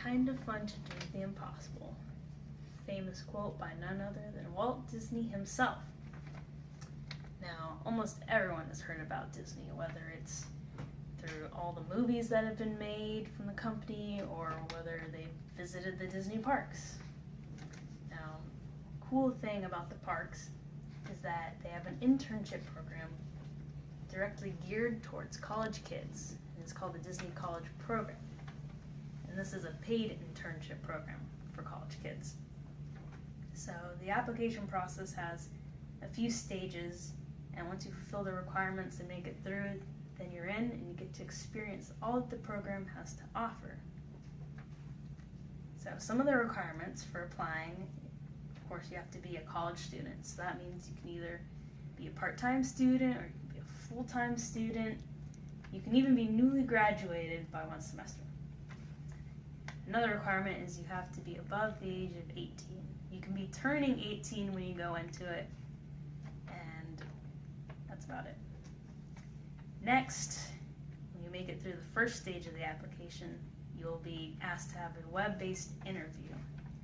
kind of fun to do the impossible. Famous quote by none other than Walt Disney himself. Now, almost everyone has heard about Disney, whether it's through all the movies that have been made from the company or whether they've visited the Disney parks. Now, cool thing about the parks is that they have an internship program directly geared towards college kids. It's called the Disney College Program. And this is a paid internship program for college kids. So the application process has a few stages, and once you fulfill the requirements and make it through, then you're in and you get to experience all that the program has to offer. So some of the requirements for applying, of course, you have to be a college student. So that means you can either be a part-time student or you can be a full-time student. You can even be newly graduated by one semester. Another requirement is you have to be above the age of 18. You can be turning 18 when you go into it, and that's about it. Next, when you make it through the first stage of the application, you'll be asked to have a web-based interview.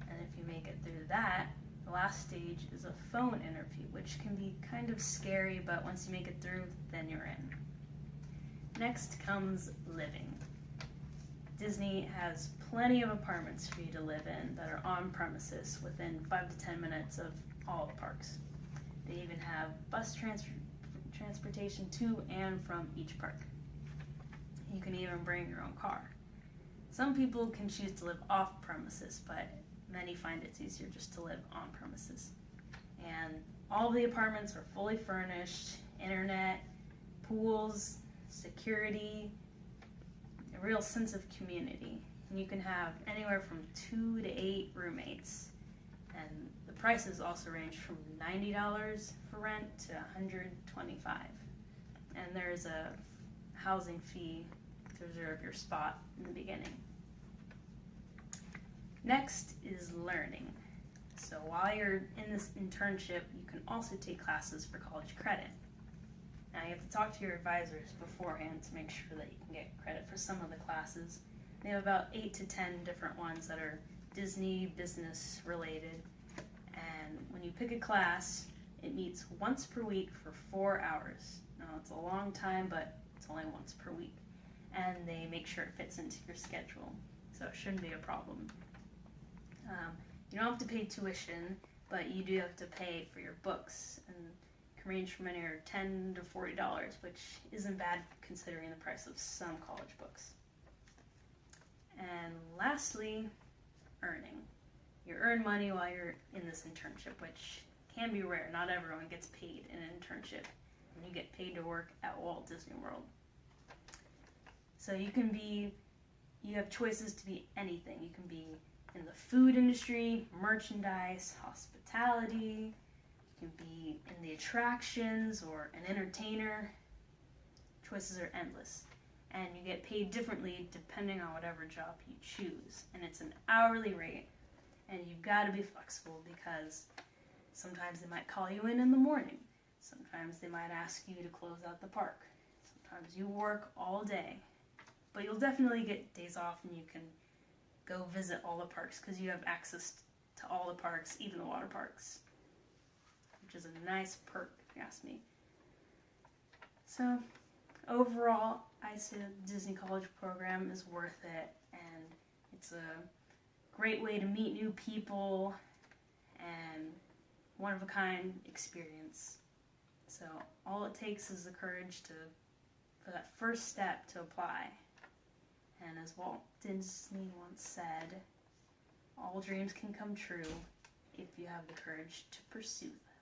And if you make it through that, the last stage is a phone interview, which can be kind of scary, but once you make it through, then you're in. Next comes living. Disney has plenty of apartments for you to live in that are on premises within 5 to 10 minutes of all the parks. They even have bus transportation to and from each park. You can even bring your own car. Some people can choose to live off premises, but many find it's easier just to live on premises. And all the apartments are fully furnished, internet, pools, security, a real sense of community. And you can have anywhere from 2 to 8 roommates. And the prices also range from $90 for rent to $125. And there's a housing fee to reserve your spot in the beginning. Next is learning. So while you're in this internship, you can also take classes for college credit. Now you have to talk to your advisors beforehand to make sure that you can get credit for some of the classes. They have about 8 to 10 different ones that are Disney business related. And when you pick a class, it meets once per week for 4 hours. Now it's a long time, but it's only once per week. And they make sure it fits into your schedule, so it shouldn't be a problem. You don't have to pay tuition, but you do have to pay for your books, and it can range from anywhere $10 to $40, which isn't bad considering the price of some college books. And lastly, earning. You earn money while you're in this internship, which can be rare. Not everyone gets paid in an internship, and you get paid to work at Walt Disney World. So you have choices to be anything. You can be in the food industry, merchandise, hospitality. You can be in the attractions or an entertainer. Choices are endless. And you get paid differently depending on whatever job you choose. And it's an hourly rate. And you've got to be flexible because sometimes they might call you in the morning. Sometimes they might ask you to close out the park. Sometimes you work all day. But you'll definitely get days off and you can go visit all the parks because you have access to all the parks, even the water parks, which is a nice perk if you ask me. So overall, I say the Disney College Program is worth it, and it's a great way to meet new people and one-of-a-kind experience. So all it takes is the courage for that first step to apply. And as Walt Disney once said, all dreams can come true if you have the courage to pursue them.